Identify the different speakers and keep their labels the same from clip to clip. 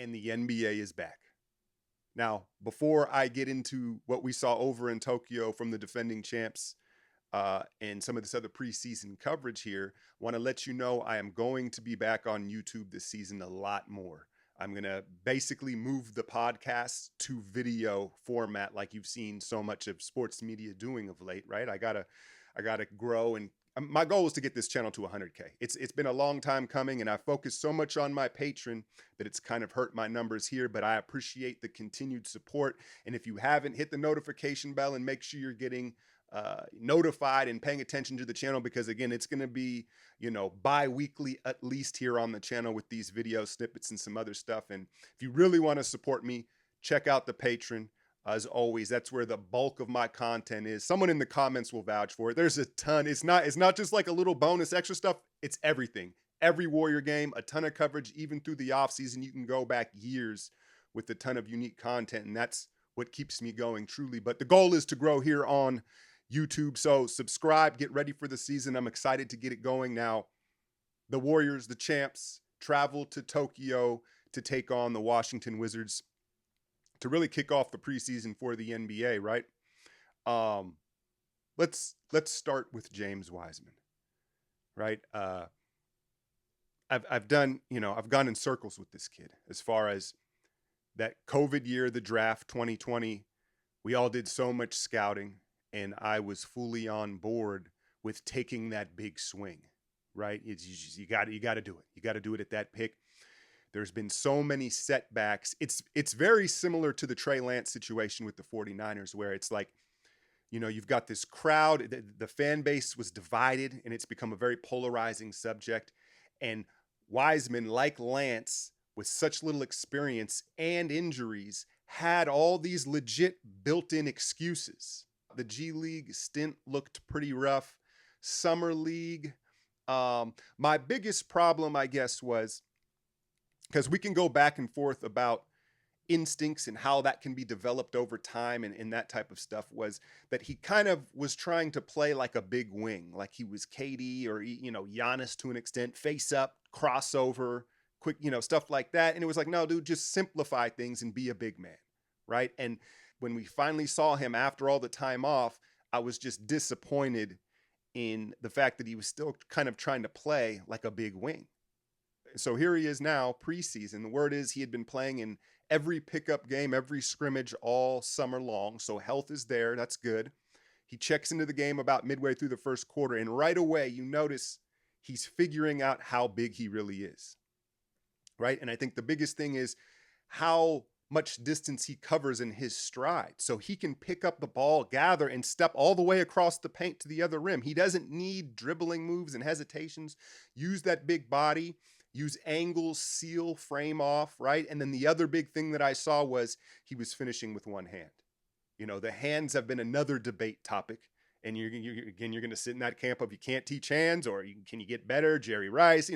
Speaker 1: and the NBA is back. Now, before I get into what we saw over in Tokyo from the defending champs and some of this other preseason coverage here, want to let you know I am going to be back on YouTube this season a lot more. I'm going to basically move the podcast to video format like you've seen so much of sports media doing of late, right? I gotta grow, and my goal is to get this channel to 100K. It's been a long time coming, and I focused so much on my Patreon that it's kind of hurt my numbers here, but I appreciate the continued support. And if you haven't, hit the notification bell and make sure you're getting notified and paying attention to the channel, because again, it's going to be, bi-weekly at least here on the channel with these video snippets and some other stuff. And if you really want to support me, check out the Patreon. As always, that's where the bulk of my content is. Someone in the comments will vouch for it. There's a ton. It's not just like a little bonus extra stuff. It's everything. Every Warrior game, a ton of coverage, even through the offseason. You can go back years with a ton of unique content, and that's what keeps me going, truly. But the goal is to grow here on YouTube. So subscribe, get ready for the season. I'm excited to get it going now. The Warriors, the champs, travel to Tokyo to take on the Washington Wizards to really kick off the preseason for the NBA, right? Let's start with James Wiseman, right? I've done, I've gone in circles with this kid as far as that COVID year, the draft 2020. We all did so much scouting, and I was fully on board with taking that big swing, right? You got to do it. You got to do it at that pick. There's been so many setbacks. It's very similar to the Trey Lance situation with the 49ers, where it's like, you've got this crowd, the fan base was divided, and it's become a very polarizing subject. And Wiseman, like Lance, with such little experience and injuries, had all these legit built-in excuses. The G League stint looked pretty rough. Summer League. My biggest problem, I guess, was, because we can go back and forth about instincts and how that can be developed over time and that type of stuff, was that he kind of was trying to play like a big wing, like he was KD or, Giannis to an extent, face up, crossover, quick, stuff like that. And it was like, no, dude, just simplify things and be a big man, right? And when we finally saw him after all the time off, I was just disappointed in the fact that he was still kind of trying to play like a big wing. So here he is now, preseason. The word is he had been playing in every pickup game, every scrimmage all summer long. So health is there. That's good. He checks into the game about midway through the first quarter, and right away you notice he's figuring out how big he really is, right? And I think the biggest thing is how much distance he covers in his stride. So he can pick up the ball, gather, and step all the way across the paint to the other rim. He doesn't need dribbling moves and hesitations. Use that big body. Use angles, seal, frame off, right? And then the other big thing that I saw was he was finishing with one hand. The hands have been another debate topic. And you're going to sit in that camp of you can't teach hands, or can you get better? Jerry Rice,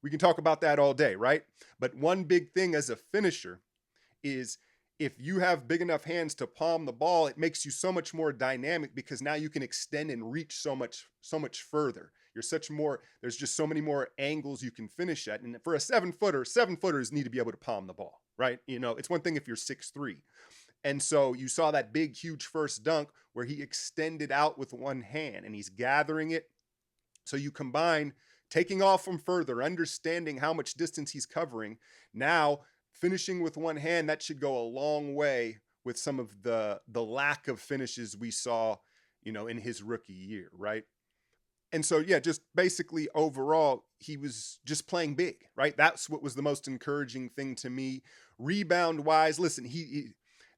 Speaker 1: we can talk about that all day, right? But one big thing as a finisher is, if you have big enough hands to palm the ball, it makes you so much more dynamic, because now you can extend and reach so much further. There's just so many more angles you can finish at. And for a 7-footers need to be able to palm the ball, right? It's one thing if you're 6'3". And so you saw that big, huge first dunk where he extended out with one hand and he's gathering it. So you combine taking off from further, understanding how much distance he's covering, now finishing with one hand. That should go a long way with some of the lack of finishes we saw, in his rookie year, right? And so, yeah, just basically overall, he was just playing big, right? That's what was the most encouraging thing to me. Rebound wise, listen,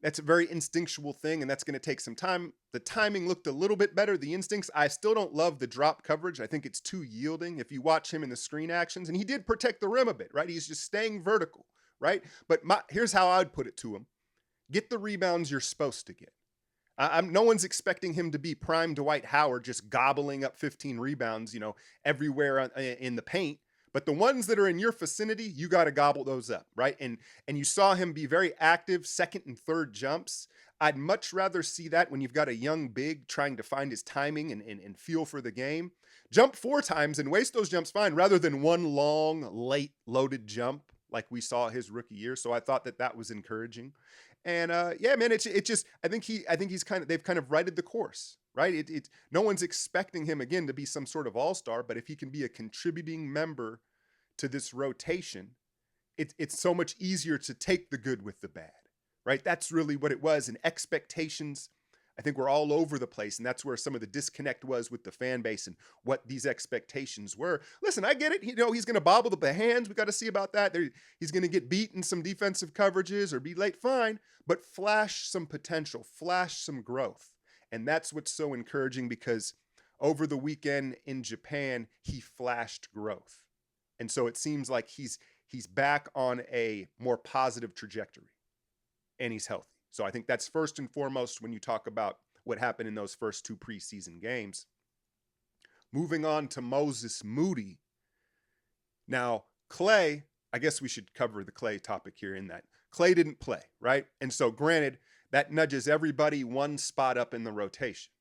Speaker 1: that's a very instinctual thing, and that's going to take some time. The timing looked a little bit better. The instincts, I still don't love the drop coverage. I think it's too yielding. If you watch him in the screen actions, and he did protect the rim a bit, right? He's just staying vertical, right? But here's how I'd put it to him. Get the rebounds you're supposed to get. No one's expecting him to be prime Dwight Howard, just gobbling up 15 rebounds, everywhere in the paint. But the ones that are in your vicinity, you got to gobble those up, right? And you saw him be very active, second and third jumps. I'd much rather see that when you've got a young big trying to find his timing and feel for the game. Jump 4 times and waste those jumps fine, rather than one long, late, loaded jump like we saw his rookie year. So I thought that was encouraging. And yeah, man, it just I think he's they've kind of righted the course, right? No one's expecting him again to be some sort of all-star, but if he can be a contributing member to this rotation, it's so much easier to take the good with the bad, right? That's really what it was. And expectations, I think, were all over the place. And that's where some of the disconnect was with the fan base and what these expectations were. Listen, I get it. You know, he's going to bobble the hands. We got to see about that. He's going to get beat in some defensive coverages or be late. Fine. But flash some potential, flash some growth. And that's what's so encouraging, because over the weekend in Japan, he flashed growth. And so it seems like he's back on a more positive trajectory, and he's healthy. So I think that's first and foremost when you talk about what happened in those first 2 preseason games. Moving on to Moses Moody. Now, Klay, I guess we should cover the Klay topic here in that Klay didn't play, right? And so granted, that nudges everybody one spot up in the rotation.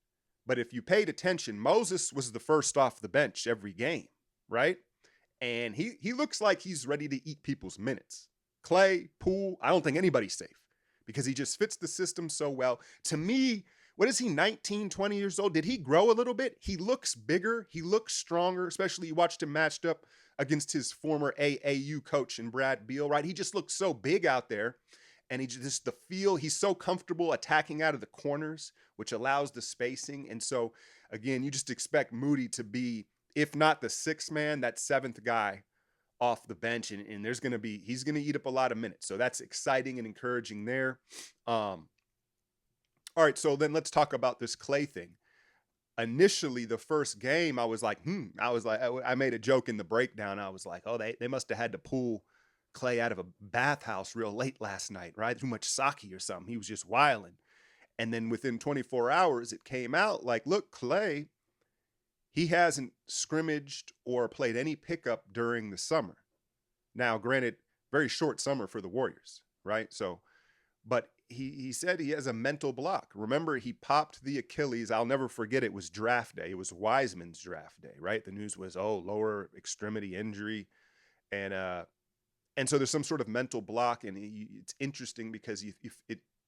Speaker 1: But if you paid attention, Moses was the first off the bench every game, right? And he looks like he's ready to eat people's minutes. Klay, Poole, I don't think anybody's safe because he just fits the system so well. To me, what is he, 19, 20 years old? Did he grow a little bit? He looks bigger. He looks stronger, especially you watched him matched up against his former AAU coach in Brad Beal, right? He just looks so big out there. And he's so comfortable attacking out of the corners, which allows the spacing. And so, again, you just expect Moody to be, if not the 6th man, that 7th guy off the bench. And he's going to eat up a lot of minutes. So that's exciting and encouraging there. All right, so then let's talk about this Klay thing. Initially, the first game, I was like, I made a joke in the breakdown. I was like, oh, they must have had to pull Klay out of a bathhouse real late last night, right? Too much sake or something. He was just wilding. And then within 24 hours, it came out like, look, Klay, he hasn't scrimmaged or played any pickup during the summer. Now, granted, very short summer for the Warriors, right? So, but he said he has a mental block. Remember, he popped the Achilles. I'll never forget, it was draft day. It was Wiseman's draft day, right? The news was, lower extremity injury. And so there's some sort of mental block, and it's interesting because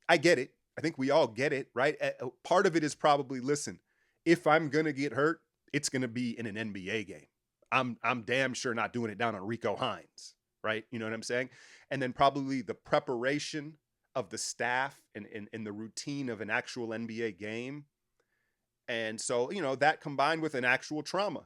Speaker 1: I get it. I think we all get it, right? Part of it is probably, listen, if I'm going to get hurt, it's going to be in an NBA game. I'm damn sure not doing it down on Rico Hines, right? You know what I'm saying? And then probably the preparation of the staff and the routine of an actual NBA game. And so, that combined with an actual trauma.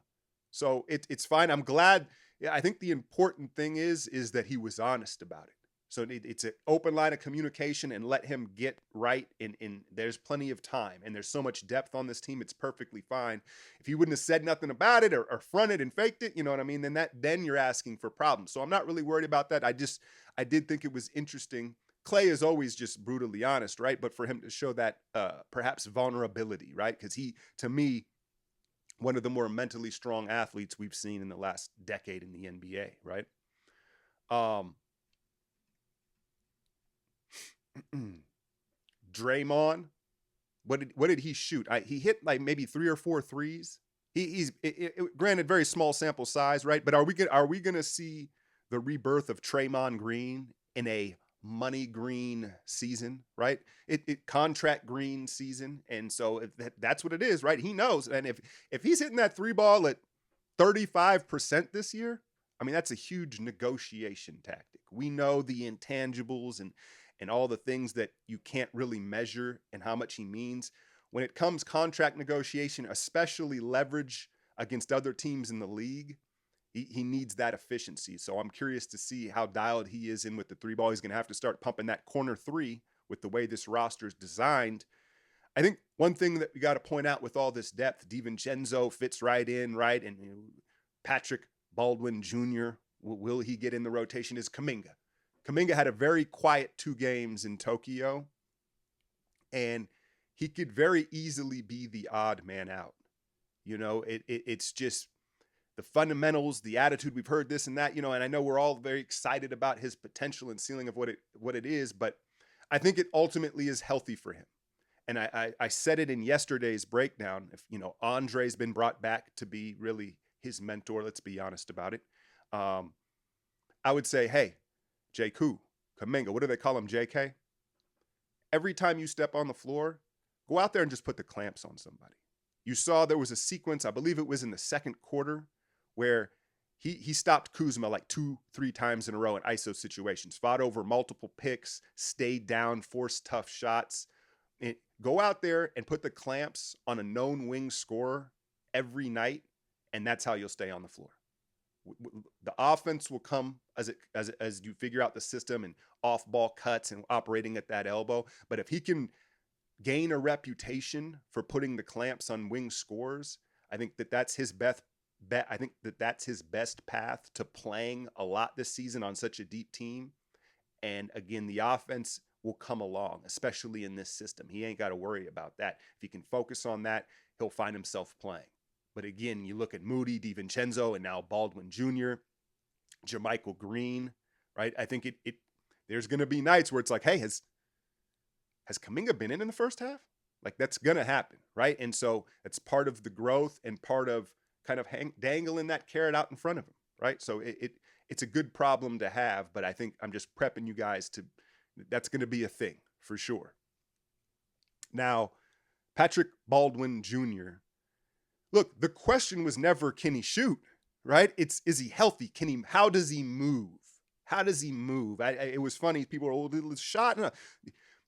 Speaker 1: So it's fine. I'm glad. Yeah, I think the important thing is that he was honest about it. So it's an open line of communication, and let him get right. In there's plenty of time, and there's so much depth on this team. It's perfectly fine. If he wouldn't have said nothing about it or fronted and faked it, you know what I mean? Then you're asking for problems. So I'm not really worried about that. I did think it was interesting. Klay is always just brutally honest, right? But for him to show that perhaps vulnerability, right? Because he, to me, one of the more mentally strong athletes we've seen in the last decade in the NBA, right? Draymond, what did he shoot? He hit like maybe 3 or 4 threes. He's granted very small sample size, right? But are we gonna see the rebirth of Draymond Green in a money green season, right? It contract green season. And so if that's what it is, right? He knows. And if he's hitting that 3 ball at 35% this year, I mean, that's a huge negotiation tactic. We know the intangibles and all the things that you can't really measure and how much he means. When it comes contract negotiation, especially leverage against other teams in the league, he needs that efficiency. So I'm curious to see how dialed he is in with the 3 ball. He's going to have to start pumping that corner 3 with the way this roster is designed. I think one thing that we got to point out with all this depth, DiVincenzo fits right in, right? And Patrick Baldwin Jr., will he get in the rotation, is Kuminga. Kuminga had a very quiet 2 games in Tokyo, and he could very easily be the odd man out. It's just the fundamentals, the attitude. We've heard this and that, and I know we're all very excited about his potential and ceiling of what it is, but I think it ultimately is healthy for him. And I said it in yesterday's breakdown. If, Andre's been brought back to be really his mentor, let's be honest about it. I would say, hey, Kuminga, what do they call him, JK? Every time you step on the floor, go out there and just put the clamps on somebody. You saw there was a sequence, I believe it was in the second quarter, where he stopped Kuzma like 2-3 times in a row in ISO situations, fought over multiple picks, stayed down, forced tough shots. Go out there and put the clamps on a known wing scorer every night, and that's how you'll stay on the floor. The offense will come as you figure out the system and off-ball cuts and operating at that elbow. But if he can gain a reputation for putting the clamps on wing scorers, I think that's his best bet. I think that's his best path to playing a lot this season on such a deep team. And again, the offense will come along, especially in this system. He ain't got to worry about that. If he can focus on that, he'll find himself playing. But again, you look at Moody, DiVincenzo, and now Baldwin Jr., Jermichael Green, right? I think there's going to be nights where it's like, hey, has Kuminga been in the first half? Like, that's going to happen, right? And so it's part of the growth and part of kind of dangling that carrot out in front of him, right? So it's a good problem to have, but I think I'm just prepping you guys that's going to be a thing for sure. Now, Patrick Baldwin Jr., look, the question was never, can he shoot, right? Is he healthy? How does he move? How does he move? It was funny. People were, little shot. No.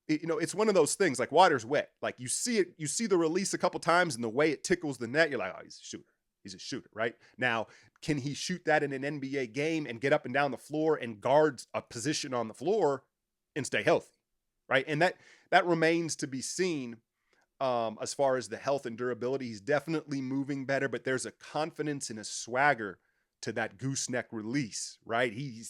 Speaker 1: It's one of those things, like water's wet. Like you see the release a couple times and the way it tickles the net, you're like, oh, he's a shooter. He's a shooter, right? Now, can he shoot that in an NBA game and get up and down the floor and guard a position on the floor and stay healthy, right? And that remains to be seen. As far as the health and durability, he's definitely moving better, but there's a confidence and a swagger to that gooseneck release, right? He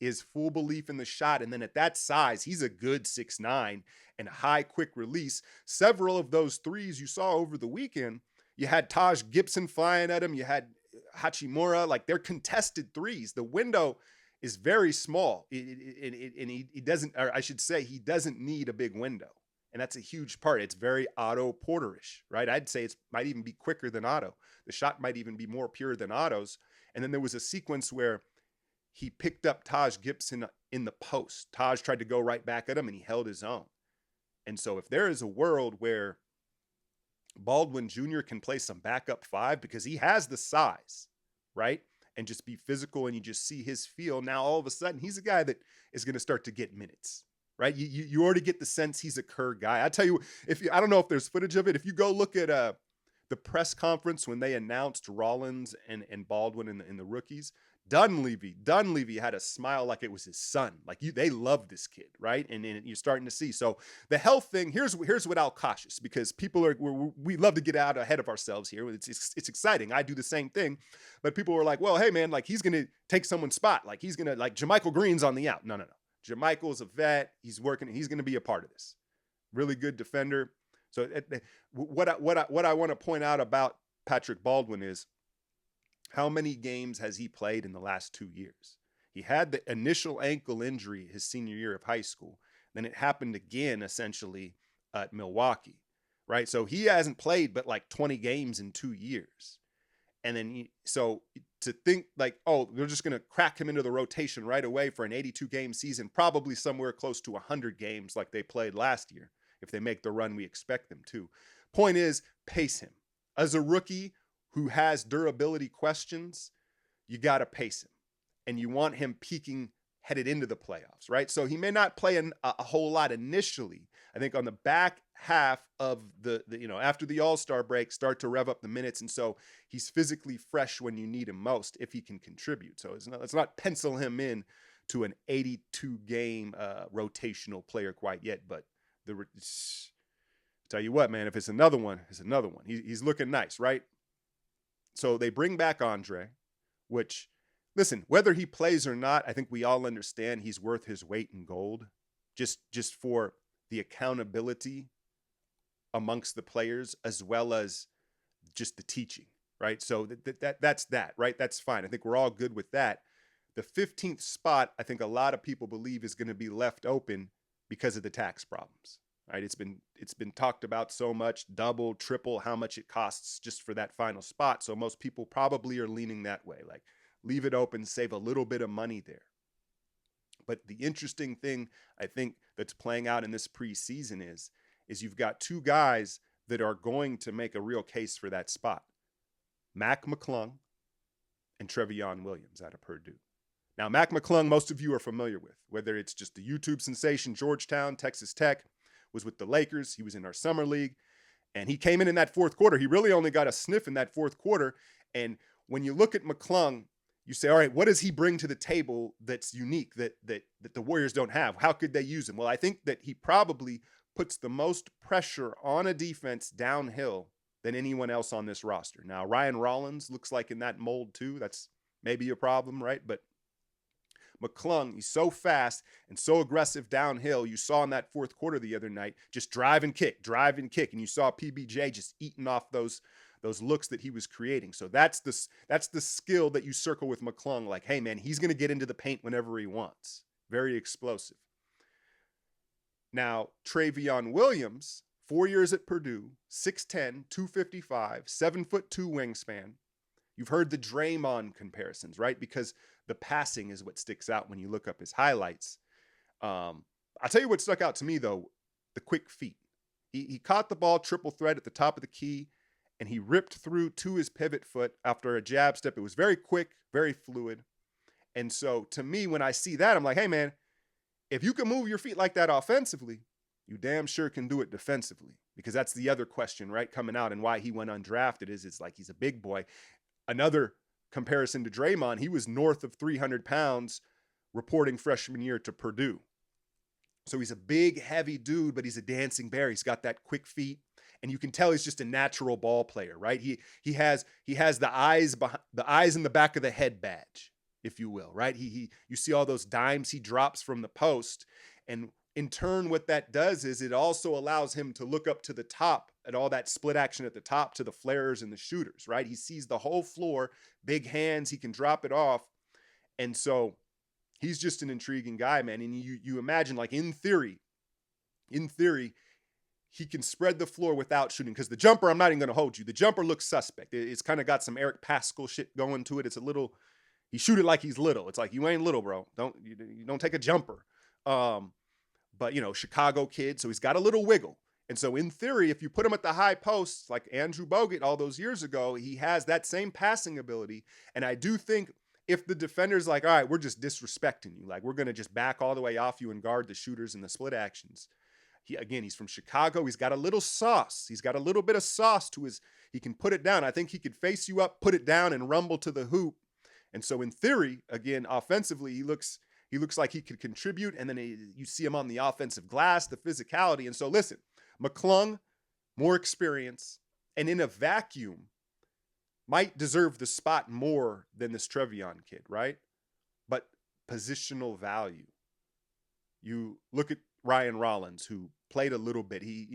Speaker 1: is full belief in the shot. And then at that size, he's a good 6'9" and high quick release. Several of those threes you saw over the weekend, you had Taj Gibson flying at him. You had Hachimura, like they're contested threes. The window is very small. And he doesn't, or I should say, he doesn't need a big window. And that's a huge part. It's very Otto Porterish, right? I'd say it might even be quicker than Otto. The shot might even be more pure than Otto's. And then there was a sequence where he picked up Taj Gibson in the post. Taj tried to go right back at him, and he held his own. And so if there is a world where Baldwin Jr. can play some backup five because he has the size, right? And just be physical, and you just see his feel. Now, all of a sudden, he's a guy that is going to start to get minutes. Right, you already get the sense he's a Kerr guy. I tell you, I don't know if there's footage of it. If you go look at the press conference when they announced Rollins and Baldwin in the rookies, Dunleavy had a smile like it was his son. Like they love this kid, right? And you're starting to see. So the health thing. Here's what I'll cautious, because we love to get out ahead of ourselves here. It's exciting. I do the same thing, but people were like, well, hey man, like he's gonna take someone's spot. Like he's gonna Jermichael Green's on the out. No. Jermichael's a vet. He's working. He's going to be a part of this. Really good defender. So what I want to point out about Patrick Baldwin is how many games has he played in the last 2 years? He had the initial ankle injury his senior year of high school. Then it happened again, essentially, at Milwaukee, right? So he hasn't played but like 20 games in 2 years. And then, so to think like, oh, they're just going to crack him into the rotation right away for an 82-game season, probably somewhere close to 100 games like they played last year, if they make the run we expect them to. Point is, pace him. As a rookie who has durability questions, you got to pace him. And you want him peaking headed into the playoffs, right? So he may not play a whole lot initially. I think on the back half of the after the All-Star break, start to rev up the minutes. And so he's physically fresh when you need him most if he can contribute. So let's not pencil him in to an 82-game rotational player quite yet. But tell you what, man, if it's another one, it's another one. He's looking nice, right? So they bring back Andre, which, listen, whether he plays or not, I think we all understand he's worth his weight in gold, just for the accountability amongst the players, as well as just the teaching, right? So that's that, right? That's fine. I think we're all good with that. The 15th spot, I think a lot of people believe is going to be left open because of the tax problems, right? It's been talked about so much, double, triple, how much it costs just for that final spot. So most people probably are leaning that way, like leave it open, save a little bit of money there. But the interesting thing I think that's playing out in this preseason is you've got two guys that are going to make a real case for that spot. Mac McClung and Trevion Williams out of Purdue. Now, Mac McClung, most of you are familiar with, whether it's just the YouTube sensation, Georgetown, Texas Tech, was with the Lakers. He was in our summer league, and he came in that fourth quarter. He really only got a sniff in that fourth quarter. And when you look at McClung, you say, all right, what does he bring to the table that's unique that the Warriors don't have? How could they use him? Well, I think that he probably puts the most pressure on a defense downhill than anyone else on this roster. Now, Ryan Rollins looks like in that mold too. That's maybe a problem, right? But McClung, he's so fast and so aggressive downhill. You saw in that fourth quarter the other night, just drive and kick. And you saw PBJ just eating off those looks that he was creating. So that's the skill that you circle with McClung. Like, hey, man, he's going to get into the paint whenever he wants. Very explosive. Now, Trevion Williams, 4 years at Purdue, 6'10", 255, 7'2" wingspan. You've heard the Draymond comparisons, right? Because the passing is what sticks out when you look up his highlights. I'll tell you what stuck out to me, though, the quick feet. He caught the ball triple threat at the top of the key, and he ripped through to his pivot foot after a jab step. It was very quick, very fluid. And so to me, when I see that, I'm like, hey, man, if you can move your feet like that offensively, you damn sure can do it defensively, because that's the other question, right, coming out and why he went undrafted is it's like he's a big boy. Another comparison to Draymond, he was north of 300 pounds reporting freshman year to Purdue. So he's a big, heavy dude, but he's a dancing bear. He's got that quick feet, and you can tell he's just a natural ball player, right? He has the eyes in the back of the head badge, if you will, right? You see all those dimes he drops from the post, and in turn, what that does is it also allows him to look up to the top at all that split action at the top to the flares and the shooters, right? He sees the whole floor, big hands, he can drop it off. And so he's just an intriguing guy, man. And you imagine, like, in theory, he can spread the floor without shooting, because the jumper, I'm not even going to hold you. The jumper looks suspect. It's kind of got some Eric Paschall shit going to it. It's a little, he shoot it like he's little. It's like, you ain't little, bro. You don't take a jumper. But, you know, Chicago kid, so he's got a little wiggle. And so in theory, if you put him at the high posts, like Andrew Bogut all those years ago, he has that same passing ability. And I do think if the defender's like, all right, we're just disrespecting you, like we're going to just back all the way off you and guard the shooters and the split actions. He's from Chicago. He's got a little sauce. He's got a little bit of sauce to he can put it down. I think he could face you up, put it down, and rumble to the hoop. And so in theory, again, offensively, he looks like he could contribute, and then you see him on the offensive glass, the physicality. And so listen, McClung, more experience, and in a vacuum, might deserve the spot more than this Trevion kid, right? But positional value. You look at Ryan Rollins, who played a little bit. He's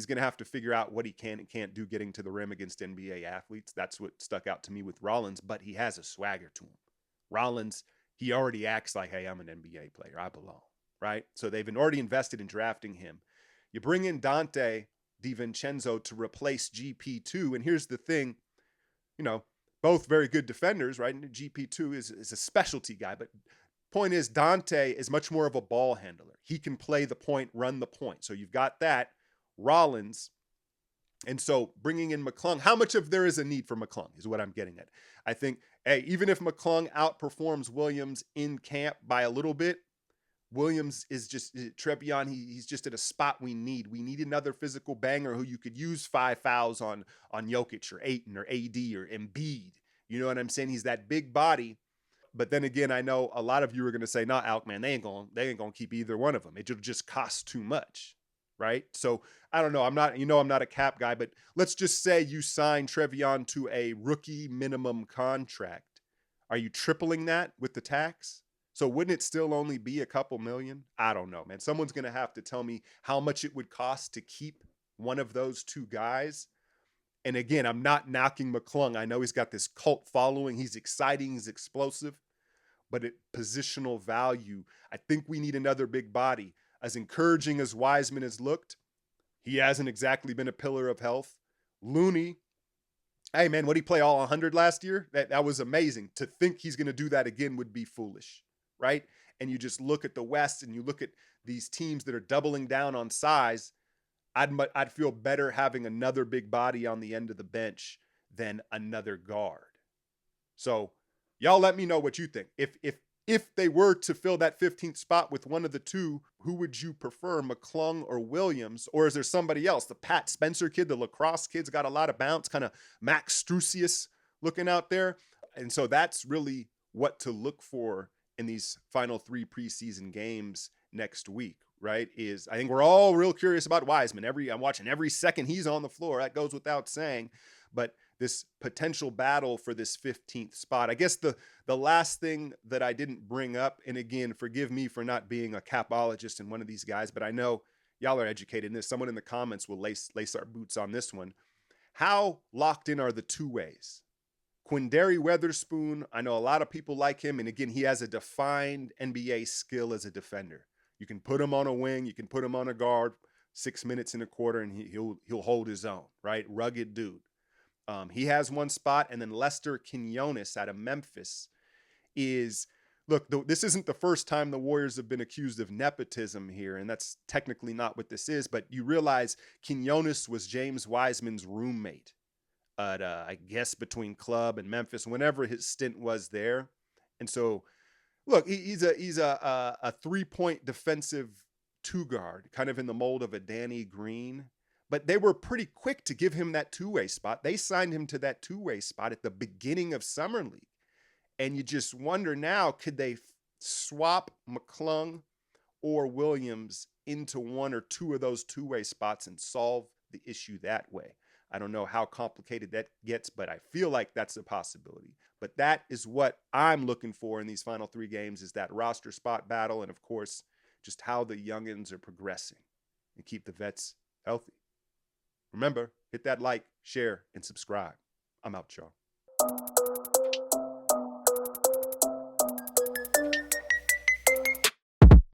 Speaker 1: going to have to figure out what he can and can't do getting to the rim against NBA athletes. That's what stuck out to me with Rollins, but he has a swagger to him. Rollins, he already acts like, hey, I'm an NBA player. I belong, right? So they've already invested in drafting him. You bring in Dante DiVincenzo to replace GP2, and here's the thing, both very good defenders, right? And GP2 is a specialty guy, but point is Dante is much more of a ball handler. He can play the point, run the point. So you've got that. Rollins. And so bringing in McClung, how much of there is a need for McClung is what I'm getting at. I think, hey, even if McClung outperforms Williams in camp by a little bit, Williams is just, Trevion, he's just at a spot we need. We need another physical banger who you could use 5 fouls on Jokic or Ayton or AD or Embiid. You know what I'm saying? He's that big body. But then again, I know a lot of you are going to say, nah, Alk, man, they ain't going to keep either one of them. It'll just cost too much, right? So I don't know. I'm not a cap guy, but let's just say you sign Trevion to a rookie minimum contract. Are you tripling that with the tax? So wouldn't it still only be a couple million? I don't know, man. Someone's going to have to tell me how much it would cost to keep one of those two guys. And again, I'm not knocking McClung. I know he's got this cult following. He's exciting. He's explosive. But at positional value, I think we need another big body. As encouraging as Wiseman has looked, he hasn't exactly been a pillar of health. Looney, hey, man, what did he play all 100 last year? That was amazing. To think he's going to do that again would be foolish, right? and you just look at the West and you look at these teams that are doubling down on size, I'd feel better having another big body on the end of the bench than another guard. So y'all let me know what you think. If they were to fill that 15th spot with one of the two, who would you prefer, McClung or Williams? Or is there somebody else? The Pat Spencer kid, the lacrosse kid's got a lot of bounce, kind of Max Strusius looking out there. And so that's really what to look for in these final 3 preseason games next week, right? I think we're all real curious about Wiseman. I'm watching every second he's on the floor. That goes without saying. But this potential battle for this 15th spot. I guess the last thing that I didn't bring up, and again, forgive me for not being a capologist in one of these guys, but I know y'all are educated in this. Someone in the comments will lace our boots on this one. How locked in are the two-ways? Quindary Weatherspoon, I know a lot of people like him, and again, he has a defined NBA skill as a defender. You can put him on a wing, you can put him on a guard, 6 minutes and a quarter, and he'll hold his own, right? Rugged dude. He has one spot, and then Lester Quinones out of Memphis this isn't the first time the Warriors have been accused of nepotism here, and that's technically not what this is, but you realize Quinones was James Wiseman's roommate at, I guess, between Club and Memphis, whenever his stint was there. And so, look, he's a 3-point defensive two-guard, kind of in the mold of a Danny Green. But they were pretty quick to give him that two-way spot. They signed him to that two-way spot at the beginning of Summer League. And you just wonder now, could they swap McClung or Williams into one or two of those two-way spots and solve the issue that way? I don't know how complicated that gets, but I feel like that's a possibility. But that is what I'm looking for in these final 3 games, is that roster spot battle, and of course, just how the youngins are progressing and keep the vets healthy. Remember, hit that like, share, and subscribe. I'm out, y'all.